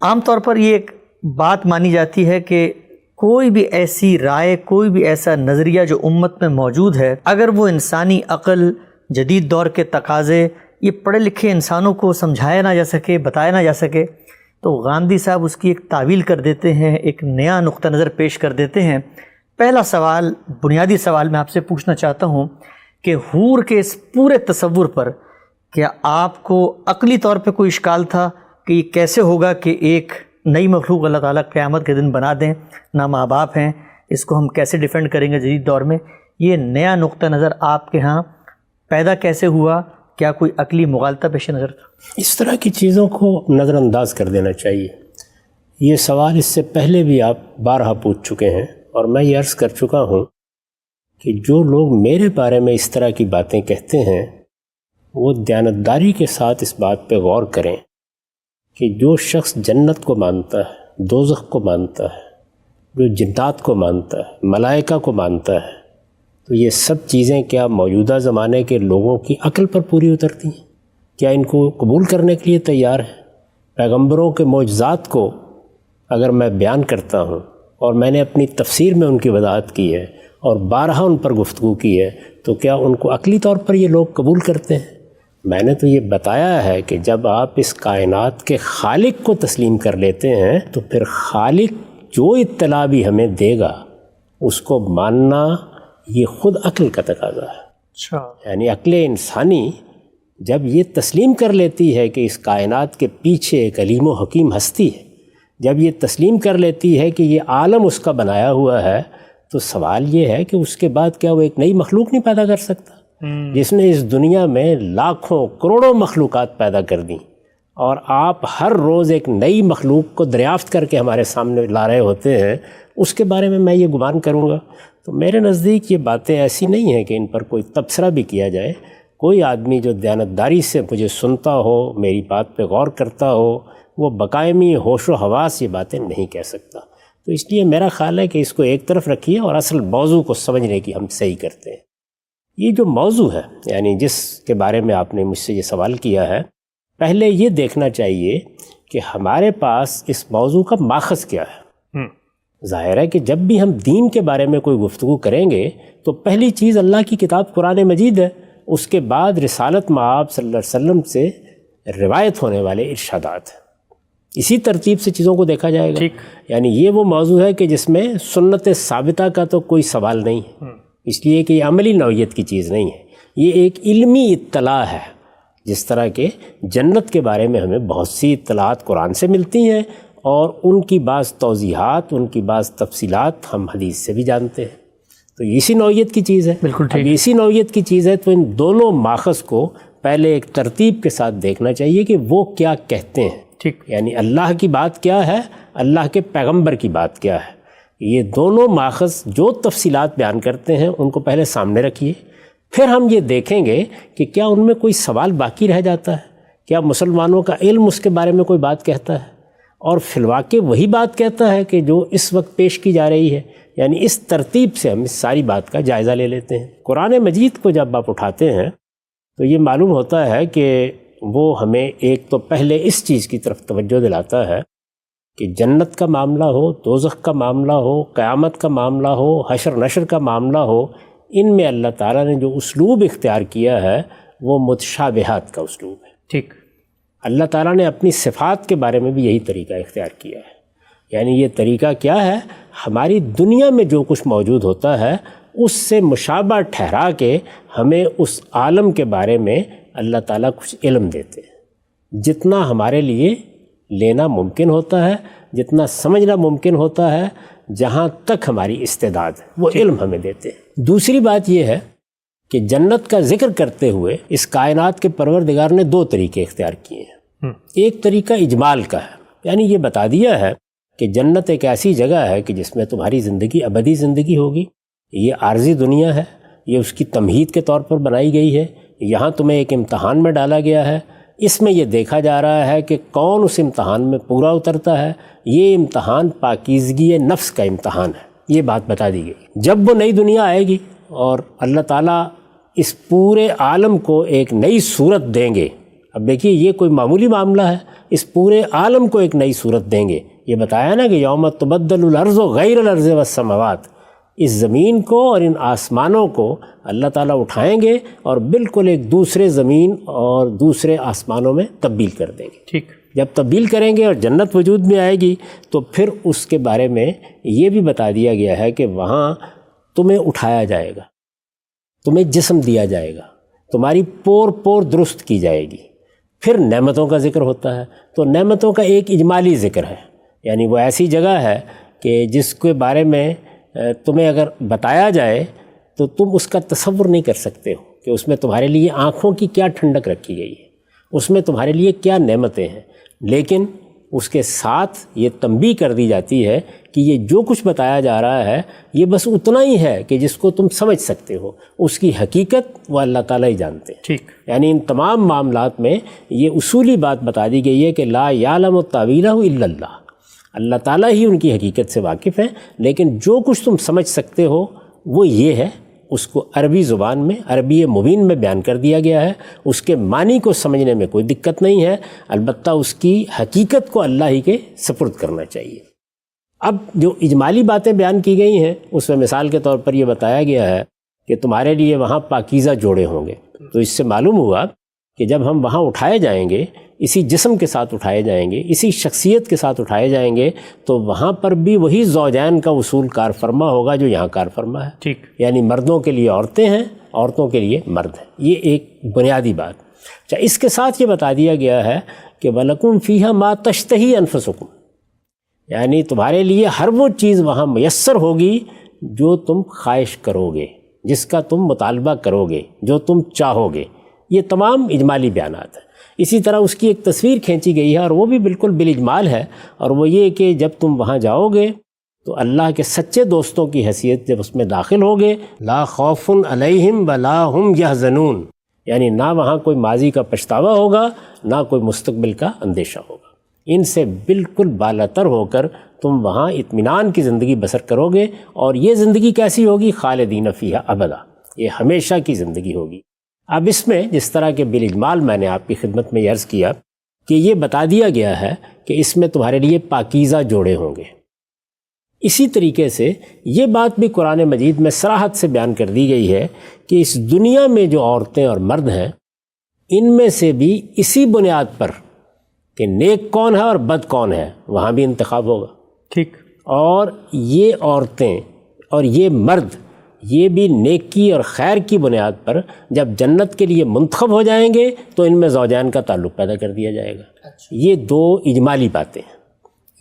عام طور پر یہ ایک بات مانی جاتی ہے کہ کوئی بھی ایسی رائے، کوئی بھی ایسا نظریہ جو امت میں موجود ہے، اگر وہ انسانی عقل، جدید دور کے تقاضے، یہ پڑھے لکھے انسانوں کو سمجھایا نہ جا سکے، بتایا نہ جا سکے، تو گاندھی صاحب اس کی ایک تعویل کر دیتے ہیں، ایک نیا نقطہ نظر پیش کر دیتے ہیں۔ پہلا سوال، بنیادی سوال میں آپ سے پوچھنا چاہتا ہوں کہ حور کے اس پورے تصور پر کیا آپ کو عقلی طور پہ کوئی اشکال تھا کہ یہ کیسے ہوگا کہ ایک نئی مخلوق اللہ تعالیٰ قیامت کے دن بنا دیں، نہ ماں باپ ہیں، اس کو ہم کیسے ڈیفینڈ کریں گے جدید دور میں؟ یہ نیا نقطہ نظر آپ کے ہاں پیدا کیسے ہوا؟ کیا کوئی عقلی مغالطہ پیش نظر تھا؟ اس طرح کی چیزوں کو نظر انداز کر دینا چاہیے۔ یہ سوال اس سے پہلے بھی آپ بارہا پوچھ چکے ہیں، اور میں یہ عرض کر چکا ہوں کہ جو لوگ میرے بارے میں اس طرح کی باتیں کہتے ہیں وہ دیانتداری کے ساتھ اس بات پہ غور کریں کہ جو شخص جنت کو مانتا ہے، دوزخ کو مانتا ہے، جو جنات کو مانتا ہے، ملائکہ کو مانتا ہے، تو یہ سب چیزیں کیا موجودہ زمانے کے لوگوں کی عقل پر پوری اترتی ہیں؟ کیا ان کو قبول کرنے کے لیے تیار ہے؟ پیغمبروں کے معجزات کو اگر میں بیان کرتا ہوں اور میں نے اپنی تفسیر میں ان کی وضاحت کی ہے اور بارہا ان پر گفتگو کی ہے، تو کیا ان کو عقلی طور پر یہ لوگ قبول کرتے ہیں؟ میں نے تو یہ بتایا ہے کہ جب آپ اس کائنات کے خالق کو تسلیم کر لیتے ہیں تو پھر خالق جو اطلاع بھی ہمیں دے گا اس کو ماننا یہ خود عقل کا تقاضا ہے۔ اچھا، یعنی عقل انسانی جب یہ تسلیم کر لیتی ہے کہ اس کائنات کے پیچھے ایک علیم و حکیم ہستی ہے، جب یہ تسلیم کر لیتی ہے کہ یہ عالم اس کا بنایا ہوا ہے، تو سوال یہ ہے کہ اس کے بعد کیا وہ ایک نئی مخلوق نہیں پیدا کر سکتا جس نے اس دنیا میں لاکھوں کروڑوں مخلوقات پیدا کر دیں، اور آپ ہر روز ایک نئی مخلوق کو دریافت کر کے ہمارے سامنے لا رہے ہوتے ہیں، اس کے بارے میں یہ گمان کروں گا؟ تو میرے نزدیک یہ باتیں ایسی نہیں ہیں کہ ان پر کوئی تبصرہ بھی کیا جائے۔ کوئی آدمی جو دیانتداری سے مجھے سنتا ہو، میری بات پہ غور کرتا ہو، وہ بقائمی ہوش و حواس یہ باتیں نہیں کہہ سکتا۔ تو اس لیے میرا خیال ہے کہ اس کو ایک طرف رکھیے اور اصل موضوع کو سمجھنے کی ہم صحیح کرتے ہیں۔ یہ جو موضوع ہے، یعنی جس کے بارے میں آپ نے مجھ سے یہ سوال کیا ہے، پہلے یہ دیکھنا چاہیے کہ ہمارے پاس اس موضوع کا ماخذ کیا ہے۔ ظاہر ہے کہ جب بھی ہم دین کے بارے میں کوئی گفتگو کریں گے تو پہلی چیز اللہ کی کتاب قرآن مجید ہے، اس کے بعد رسالت مآب صلی اللہ علیہ وسلم سے روایت ہونے والے ارشادات ہیں۔ اسی ترتیب سے چیزوں کو دیکھا جائے گا۔ یعنی یہ وہ موضوع ہے کہ جس میں سنت ثابتہ کا تو کوئی سوال نہیں ہے، اس لیے کہ یہ عملی نوعیت کی چیز نہیں ہے، یہ ایک علمی اطلاع ہے۔ جس طرح کہ جنت کے بارے میں ہمیں بہت سی اطلاعات قرآن سے ملتی ہیں، اور ان کی بعض توضیحات، ان کی بعض تفصیلات ہم حدیث سے بھی جانتے ہیں، تو اسی نوعیت کی چیز ہے۔ بالکل ٹھیک، اب اسی نوعیت کی چیز ہے، تو ان دونوں ماخذ کو پہلے ایک ترتیب کے ساتھ دیکھنا چاہیے کہ وہ کیا کہتے ہیں۔ ٹھیک، یعنی اللہ کی بات کیا ہے، اللہ کے پیغمبر کی بات کیا ہے، یہ دونوں ماخذ جو تفصیلات بیان کرتے ہیں ان کو پہلے سامنے رکھیے۔ پھر ہم یہ دیکھیں گے کہ کیا ان میں کوئی سوال باقی رہ جاتا ہے، کیا مسلمانوں کا علم اس کے بارے میں کوئی بات کہتا ہے، اور فی الواقع وہی بات کہتا ہے کہ جو اس وقت پیش کی جا رہی ہے۔ یعنی اس ترتیب سے ہم اس ساری بات کا جائزہ لے لیتے ہیں۔ قرآن مجید کو جب آپ اٹھاتے ہیں تو یہ معلوم ہوتا ہے کہ وہ ہمیں ایک تو پہلے اس چیز کی طرف توجہ دلاتا ہے کہ جنت کا معاملہ ہو، دوزخ کا معاملہ ہو، قیامت کا معاملہ ہو، حشر نشر کا معاملہ ہو، ان میں اللہ تعالیٰ نے جو اسلوب اختیار کیا ہے وہ متشابہات کا اسلوب ہے۔ ٹھیک، اللہ تعالیٰ نے اپنی صفات کے بارے میں بھی یہی طریقہ اختیار کیا ہے۔ یعنی یہ طریقہ کیا ہے، ہماری دنیا میں جو کچھ موجود ہوتا ہے اس سے مشابہ ٹھہرا کے ہمیں اس عالم کے بارے میں اللہ تعالیٰ کچھ علم دیتے ہیں، جتنا ہمارے لیے لینا ممکن ہوتا ہے، جتنا سمجھنا ممکن ہوتا ہے، جہاں تک ہماری استعداد ہے وہ علم ہمیں دیتے ہیں۔ دوسری بات یہ ہے کہ جنت کا ذکر کرتے ہوئے اس کائنات کے پروردگار نے دو طریقے اختیار کیے ہیں۔ ایک طریقہ اجمال کا ہے، یعنی یہ بتا دیا ہے کہ جنت ایک ایسی جگہ ہے کہ جس میں تمہاری زندگی ابدی زندگی ہوگی، یہ عارضی دنیا ہے، یہ اس کی تمہید کے طور پر بنائی گئی ہے، یہاں تمہیں ایک امتحان میں ڈالا گیا ہے، اس میں یہ دیکھا جا رہا ہے کہ کون اس امتحان میں پورا اترتا ہے۔ یہ امتحان پاکیزگی نفس کا امتحان ہے، یہ بات بتا دی گئی۔ جب وہ نئی دنیا آئے گی اور اللہ تعالیٰ اس پورے عالم کو ایک نئی صورت دیں گے، اب دیکھیے یہ کوئی معمولی معاملہ ہے، اس پورے عالم کو ایک نئی صورت دیں گے۔ یہ بتایا نا کہ یوم تبدل الارض غیر الارض والسماوات، اس زمین کو اور ان آسمانوں کو اللہ تعالیٰ اٹھائیں گے اور بالکل ایک دوسرے زمین اور دوسرے آسمانوں میں تبدیل کر دیں گے۔ ٹھیک، جب تبدیل کریں گے اور جنت وجود میں آئے گی تو پھر اس کے بارے میں یہ بھی بتا دیا گیا ہے کہ وہاں تمہیں اٹھایا جائے گا، تمہیں جسم دیا جائے گا، تمہاری پور پور درست کی جائے گی۔ پھر نعمتوں کا ذکر ہوتا ہے، تو نعمتوں کا ایک اجمالی ذکر ہے، یعنی وہ ایسی جگہ ہے کہ جس کے بارے میں تمہیں اگر بتایا جائے تو تم اس کا تصور نہیں کر سکتے ہو کہ اس میں تمہارے لیے آنکھوں کی کیا ٹھنڈک رکھی گئی ہے، اس میں تمہارے لیے کیا نعمتیں ہیں، لیکن اس کے ساتھ یہ تنبیہ کر دی جاتی ہے کہ یہ جو کچھ بتایا جا رہا ہے یہ بس اتنا ہی ہے کہ جس کو تم سمجھ سکتے ہو، اس کی حقیقت وہ اللہ تعالیٰ ہی جانتے ہیں۔ ٹھیک، یعنی ان تمام معاملات میں یہ اصولی بات بتا دی گئی ہے کہ لا یعلم تاویلہ الا اللہ، اللہ تعالیٰ ہی ان کی حقیقت سے واقف ہے، لیکن جو کچھ تم سمجھ سکتے ہو وہ یہ ہے، اس کو عربی زبان میں عربی مبین میں بیان کر دیا گیا ہے، اس کے معنی کو سمجھنے میں کوئی دقت نہیں ہے، البتہ اس کی حقیقت کو اللہ ہی کے سپرد کرنا چاہیے۔ اب جو اجمالی باتیں بیان کی گئی ہیں اس میں مثال کے طور پر یہ بتایا گیا ہے کہ تمہارے لیے وہاں پاکیزہ جوڑے ہوں گے، تو اس سے معلوم ہوا کہ جب ہم وہاں اٹھائے جائیں گے، اسی جسم کے ساتھ اٹھائے جائیں گے، اسی شخصیت کے ساتھ اٹھائے جائیں گے، تو وہاں پر بھی وہی زوجین کا اصول کار فرما ہوگا جو یہاں کار فرما ہے۔ ٹھیک، یعنی مردوں کے لیے عورتیں ہیں، عورتوں کے لیے مرد ہیں، یہ ایک بنیادی بات۔ اچھا، اس کے ساتھ یہ بتا دیا گیا ہے کہ وَلَكُمْ فِيهَا مَا تَشْتَهِي أَنفُسُكُمْ، یعنی تمہارے لیے ہر وہ چیز وہاں میسر ہوگی جو تم خواہش کرو گے، جس کا تم مطالبہ کرو گے، جو تم چاہو گے۔ یہ تمام اجمالی بیانات ہیں۔ اسی طرح اس کی ایک تصویر کھینچی گئی ہے اور وہ بھی بالکل بالاجمال ہے، اور وہ یہ کہ جب تم وہاں جاؤ گے تو اللہ کے سچے دوستوں کی حیثیت جب اس میں داخل ہوگے، لا خوف علیہم ولا ہم یحزنون، یعنی نہ وہاں کوئی ماضی کا پچھتاوا ہوگا، نہ کوئی مستقبل کا اندیشہ ہوگا، ان سے بالکل بالاتر ہو کر تم وہاں اطمینان کی زندگی بسر کرو گے، اور یہ زندگی کیسی ہوگی؟ خالدین فیہا ابدا، یہ ہمیشہ کی زندگی ہوگی۔ اب اس میں جس طرح کے بالاجمال میں نے آپ کی خدمت میں عرض کیا کہ یہ بتا دیا گیا ہے کہ اس میں تمہارے لیے پاکیزہ جوڑے ہوں گے، اسی طریقے سے یہ بات بھی قرآن مجید میں صراحت سے بیان کر دی گئی ہے کہ اس دنیا میں جو عورتیں اور مرد ہیں ان میں سے بھی اسی بنیاد پر کہ نیک کون ہے اور بد کون ہے وہاں بھی انتخاب ہوگا۔ ٹھیک، اور یہ عورتیں اور یہ مرد یہ بھی نیکی اور خیر کی بنیاد پر جب جنت کے لیے منتخب ہو جائیں گے تو ان میں زوجین کا تعلق پیدا کر دیا جائے گا۔ یہ دو اجمالی باتیں ہیں۔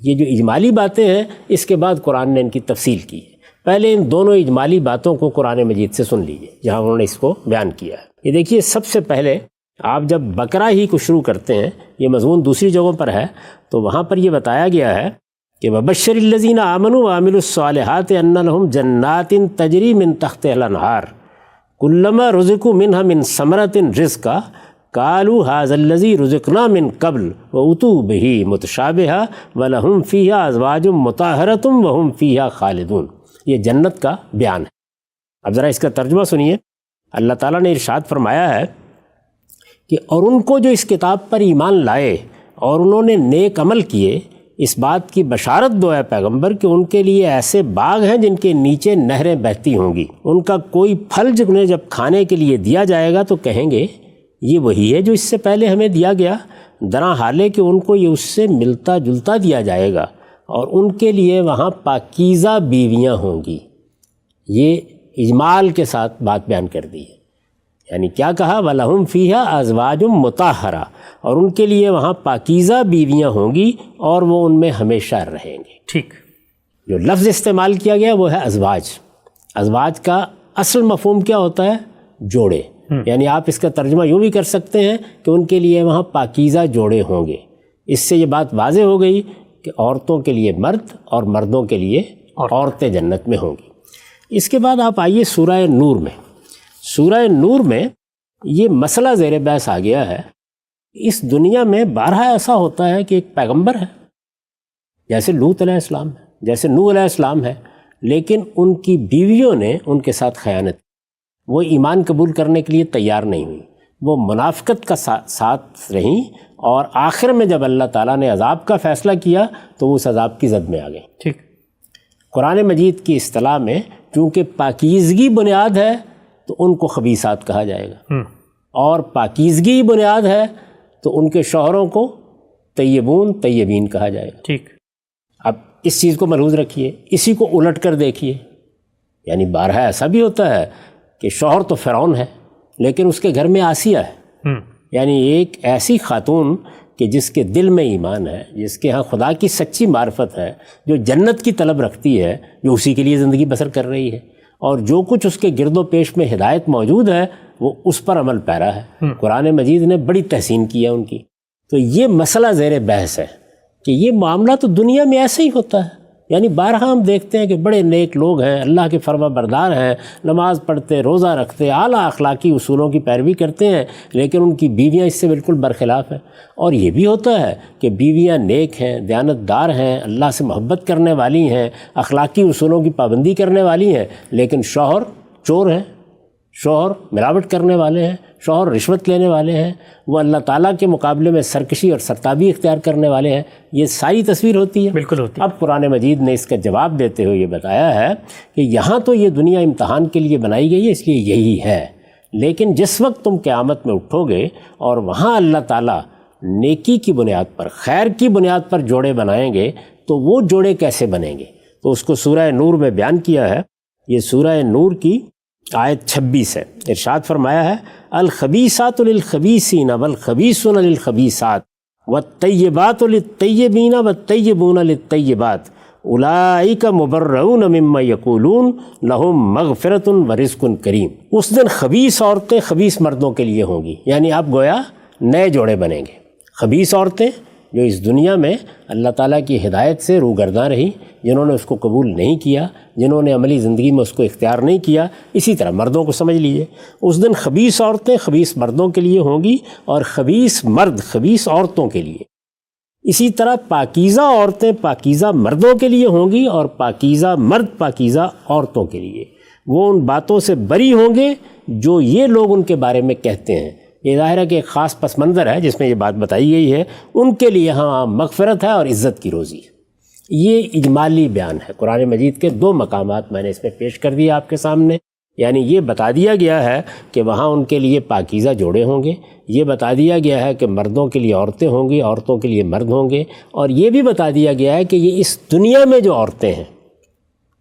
یہ جو اجمالی باتیں ہیں اس کے بعد قرآن نے ان کی تفصیل کی ہے۔ پہلے ان دونوں اجمالی باتوں کو قرآن مجید سے سن لیجیے جہاں انہوں نے اس کو بیان کیا ہے۔ یہ دیکھیے، سب سے پہلے آپ جب بقرہ ہی کو شروع کرتے ہیں، یہ مضمون دوسری جگہوں پر ہے، تو وہاں پر یہ بتایا گیا ہے کہ وَبَشِّرِ الَّذِينَ آمَنُوا وَعَمِلُوا الصَّالِحَاتِ أَنَّ لَهُمْ جَنَّاتٍ تَجْرِي مِن تَحْتِهَا الْأَنْهَارُ كُلَّمَا رُزِقُوا مِنْهَا مِن ثَمَرَةٍ رِزْقًا قَالُوا هَٰذَا الَّذِي رُزِقْنَا مِن قَبْلُ وَأُتُوا بِهِ مُتَشَابِهًا وَلَهُمْ فِيهَا أَزْوَاجٌ مُطَهَّرَةٌ وَهُمْ فِيهَا خَالِدُونَ۔ یہ جنت کا بیان ہے۔ اب ذرا اس کا ترجمہ سنیے۔ اللہ تعالیٰ نے ارشاد فرمایا ہے کہ اور ان کو جو اس کتاب پر ایمان لائے اور انہوں نے نیک عمل کیے، اس بات کی بشارت دو اے پیغمبر کہ ان کے لیے ایسے باغ ہیں جن کے نیچے نہریں بہتی ہوں گی، ان کا کوئی پھل انہیں جب کھانے کے لیے دیا جائے گا تو کہیں گے یہ وہی ہے جو اس سے پہلے ہمیں دیا گیا، درا حالے کہ ان کو یہ اس سے ملتا جلتا دیا جائے گا، اور ان کے لیے وہاں پاکیزہ بیویاں ہوں گی۔ یہ اجمال کے ساتھ بات بیان کر دی ہے، یعنی کیا کہا؟ وَلَهُمْ فِيهَا أَزْوَاجٌ مُطَهَّرَةٌ، اور ان کے لیے وہاں پاکیزہ بیویاں ہوں گی اور وہ ان میں ہمیشہ رہیں گے۔ ٹھیک، جو لفظ استعمال کیا گیا وہ ہے ازواج۔ ازواج کا اصل مفہوم کیا ہوتا ہے؟ جوڑے۔ یعنی آپ اس کا ترجمہ یوں بھی کر سکتے ہیں کہ ان کے لیے وہاں پاکیزہ جوڑے ہوں گے۔ اس سے یہ بات واضح ہو گئی کہ عورتوں کے لیے مرد اور مردوں کے لیے عورتیں جنت میں ہوں گی۔ اس کے بعد آپ آئیے سورہ نور میں۔ سورہ نور میں یہ مسئلہ زیر بحث آ گیا ہے۔ اس دنیا میں بارہا ایسا ہوتا ہے کہ ایک پیغمبر ہے، جیسے لوط علیہ السلام ہے، جیسے نوح علیہ السلام ہے، لیکن ان کی بیویوں نے ان کے ساتھ خیانت، وہ ایمان قبول کرنے کے لیے تیار نہیں ہوئی، وہ منافقت کا ساتھ رہیں، اور آخر میں جب اللہ تعالیٰ نے عذاب کا فیصلہ کیا تو وہ اس عذاب کی زد میں آ گئے. ٹھیک. قرآن مجید کی اصطلاح میں چونکہ پاکیزگی بنیاد ہے تو ان کو خبیثات کہا جائے گا، اور پاکیزگی بنیاد ہے تو ان کے شوہروں کو طیبون طیبین کہا جائے گا. ٹھیک. اب اس چیز کو ملحوظ رکھیے، اسی کو الٹ کر دیکھیے. یعنی بارہا ایسا بھی ہوتا ہے کہ شوہر تو فرعون ہے لیکن اس کے گھر میں آسیہ ہے، یعنی ایک ایسی خاتون کہ جس کے دل میں ایمان ہے، جس کے ہاں خدا کی سچی معرفت ہے، جو جنت کی طلب رکھتی ہے، جو اسی کے لیے زندگی بسر کر رہی ہے، اور جو کچھ اس کے گرد و پیش میں ہدایت موجود ہے وہ اس پر عمل پیرا ہے. قرآن مجید نے بڑی تحسین کی ہے ان کی. تو یہ مسئلہ زیر بحث ہے کہ یہ معاملہ تو دنیا میں ایسے ہی ہوتا ہے. یعنی بارہا ہم دیکھتے ہیں کہ بڑے نیک لوگ ہیں، اللہ کے فرما بردار ہیں، نماز پڑھتے، روزہ رکھتے، اعلیٰ اخلاقی اصولوں کی پیروی کرتے ہیں، لیکن ان کی بیویاں اس سے بالکل برخلاف ہیں. اور یہ بھی ہوتا ہے کہ بیویاں نیک ہیں، دیانتدار ہیں، اللہ سے محبت کرنے والی ہیں، اخلاقی اصولوں کی پابندی کرنے والی ہیں، لیکن شوہر چور ہیں، شوہر ملاوٹ کرنے والے ہیں، شوہر رشوت لینے والے ہیں، وہ اللہ تعالیٰ کے مقابلے میں سرکشی اور سرتابی اختیار کرنے والے ہیں. یہ ساری تصویر ہوتی ہے. بالکل ہوتی ہے. اب قرآن مجید نے اس کا جواب دیتے ہوئے یہ بتایا ہے کہ یہاں تو یہ دنیا امتحان کے لیے بنائی گئی ہے، اس لیے یہی ہے، لیکن جس وقت تم قیامت میں اٹھو گے اور وہاں اللہ تعالیٰ نیکی کی بنیاد پر، خیر کی بنیاد پر جوڑے بنائیں گے تو وہ جوڑے کیسے بنیں گے؟ تو اس کو سورہ نور میں بیان کیا ہے. یہ سورہ نور کی آیت 26 ہے. ارشاد فرمایا ہے الخبیثات للخبیثین والخبیثون للخبیثات والطیبات للطیبین والطیبون للطیبات اولئک مبرؤون مما یقولون لہم مغفرۃ ورزق کریم. اس دن خبیث عورتیں خبیث مردوں کے لیے ہوں گی، یعنی اب گویا نئے جوڑے بنیں گے. خبیث عورتیں جو اس دنیا میں اللہ تعالیٰ کی ہدایت سے روگرداں رہیں، جنہوں نے اس کو قبول نہیں کیا، جنہوں نے عملی زندگی میں اس کو اختیار نہیں کیا. اسی طرح مردوں کو سمجھ لیجیے، اس دن خبیث عورتیں خبیث مردوں کے لیے ہوں گی اور خبیث مرد خبیث عورتوں کے لیے. اسی طرح پاکیزہ عورتیں پاکیزہ مردوں کے لیے ہوں گی اور پاکیزہ مرد پاکیزہ عورتوں کے لیے. وہ ان باتوں سے بری ہوں گے جو یہ لوگ ان کے بارے میں کہتے ہیں. یہ ظاہر ہے کہ ایک خاص پس منظر ہے جس میں یہ بات بتائی گئی ہے. ان کے لیے ہاں مغفرت ہے اور عزت کی روزی ہے. یہ اجمالی بیان ہے. قرآن مجید کے 2 مقامات میں نے اس میں پیش کر دیے آپ کے سامنے. یعنی یہ بتا دیا گیا ہے کہ وہاں ان کے لیے پاکیزہ جوڑے ہوں گے، یہ بتا دیا گیا ہے کہ مردوں کے لیے عورتیں ہوں گی، عورتوں کے لیے مرد ہوں گے، اور یہ بھی بتا دیا گیا ہے کہ یہ اس دنیا میں جو عورتیں ہیں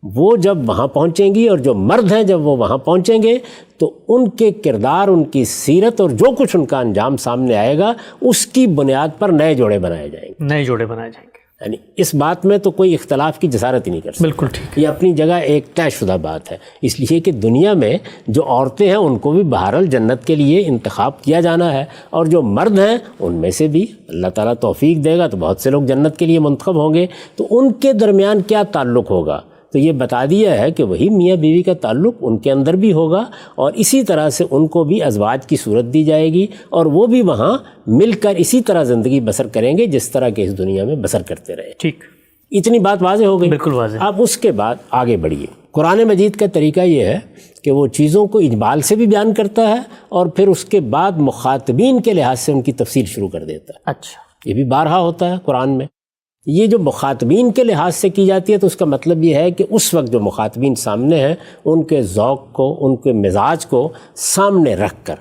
وہ جب وہاں پہنچیں گی اور جو مرد ہیں جب وہ وہاں پہنچیں گے تو ان کے کردار، ان کی سیرت اور جو کچھ ان کا انجام سامنے آئے گا اس کی بنیاد پر نئے جوڑے بنائے جائیں گے. نئے جوڑے بنائے جائیں گے. یعنی اس بات میں تو کوئی اختلاف کی جسارت ہی نہیں کر سکتا. بالکل ٹھیک. یہ اپنی جگہ ایک طے شدہ بات ہے. اس لیے کہ دنیا میں جو عورتیں ہیں ان کو بھی بہرحال جنت کے لیے انتخاب کیا جانا ہے، اور جو مرد ہیں ان میں سے بھی اللہ تعالیٰ توفیق دے گا تو بہت سے لوگ جنت کے لیے منتخب ہوں گے. تو ان کے درمیان کیا تعلق ہوگا؟ تو یہ بتا دیا ہے کہ وہی میاں بیوی کا تعلق ان کے اندر بھی ہوگا، اور اسی طرح سے ان کو بھی ازواج کی صورت دی جائے گی، اور وہ بھی وہاں مل کر اسی طرح زندگی بسر کریں گے جس طرح کہ اس دنیا میں بسر کرتے رہے. ٹھیک. اتنی بات واضح ہو گئی. بالکل واضح. اب اس کے بعد آگے بڑھیے. قرآن مجید کا طریقہ یہ ہے کہ وہ چیزوں کو اجمال سے بھی بیان کرتا ہے اور پھر اس کے بعد مخاطبین کے لحاظ سے ان کی تفسیر شروع کر دیتا ہے. اچھا. یہ بھی بارہا ہوتا ہے قرآن میں. یہ جو مخاطبین کے لحاظ سے کی جاتی ہے تو اس کا مطلب یہ ہے کہ اس وقت جو مخاطبین سامنے ہیں ان کے ذوق کو، ان کے مزاج کو سامنے رکھ کر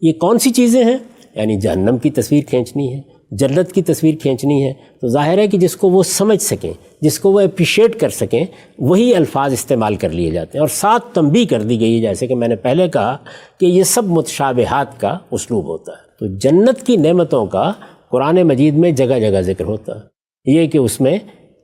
یہ کون سی چیزیں ہیں، یعنی جہنم کی تصویر کھینچنی ہے، جنت کی تصویر کھینچنی ہے. تو ظاہر ہے کہ جس کو وہ سمجھ سکیں، جس کو وہ اپریشیٹ کر سکیں، وہی الفاظ استعمال کر لیے جاتے ہیں. اور ساتھ تنبیہ کر دی گئی ہے، جیسے کہ میں نے پہلے کہا کہ یہ سب متشابہات کا اسلوب ہوتا ہے. تو جنت کی نعمتوں کا قرآن مجید میں جگہ جگہ ذکر ہوتا ہے. یہ کہ اس میں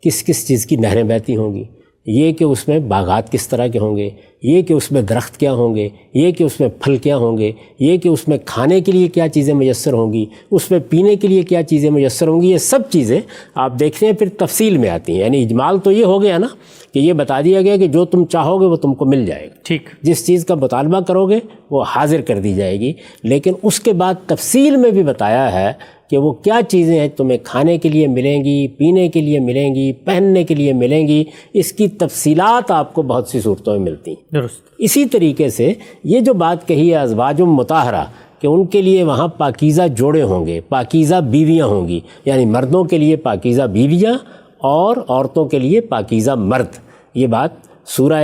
کس کس چیز کی نہریں بہتی ہوں گی، یہ کہ اس میں باغات کس طرح کے ہوں گے، یہ کہ اس میں درخت کیا ہوں گے، یہ کہ اس میں پھل کیا ہوں گے، یہ کہ اس میں کھانے کے لیے کیا چیزیں میسر ہوں گی، اس میں پینے کے لیے کیا چیزیں میسر ہوں گی. یہ سب چیزیں آپ دیکھتے ہیں پھر تفصیل میں آتی ہیں. یعنی اجمال تو یہ ہو گیا نا کہ یہ بتا دیا گیا کہ جو تم چاہو گے وہ تم کو مل جائے گا. ٹھیک. جس چیز کا مطالبہ کرو گے وہ حاضر کر دی جائے گی. لیکن اس کے بعد تفصیل میں بھی بتایا ہے کہ وہ کیا چیزیں ہیں تمہیں کھانے کے لیے ملیں گی، پینے کے لیے ملیں گی، پہننے کے لیے ملیں گی. اس کی تفصیلات آپ کو بہت سی صورتوں میں ملتی ہیں. درست. اسی طریقے سے یہ جو بات کہی ہے ازواج مطہرہ، کہ ان کے لیے وہاں پاکیزہ جوڑے ہوں گے، پاکیزہ بیویاں ہوں گی، یعنی مردوں کے لیے پاکیزہ بیویاں اور عورتوں کے لیے پاکیزہ مرد. یہ بات سورہ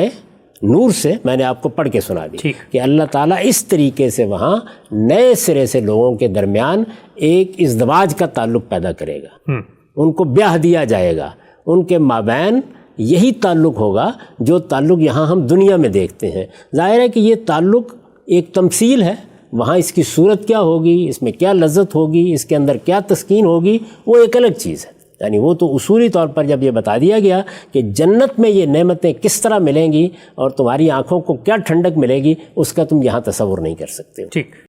نور سے میں نے آپ کو پڑھ کے سنا دی کہ اللہ تعالیٰ اس طریقے سے وہاں نئے سرے سے لوگوں کے درمیان ایک ازدواج کا تعلق پیدا کرے گا، ان کو بیاہ دیا جائے گا، ان کے مابین یہی تعلق ہوگا جو تعلق یہاں ہم دنیا میں دیکھتے ہیں. ظاہر ہے کہ یہ تعلق ایک تمثیل ہے، وہاں اس کی صورت کیا ہوگی، اس میں کیا لذت ہوگی، اس کے اندر کیا تسکین ہوگی، وہ ایک الگ چیز ہے. یعنی وہ تو اصولی طور پر جب یہ بتا دیا گیا کہ جنت میں یہ نعمتیں کس طرح ملیں گی اور تمہاری آنکھوں کو کیا ٹھنڈک ملے گی، اس کا تم یہاں تصور نہیں کر سکتے. ٹھیک.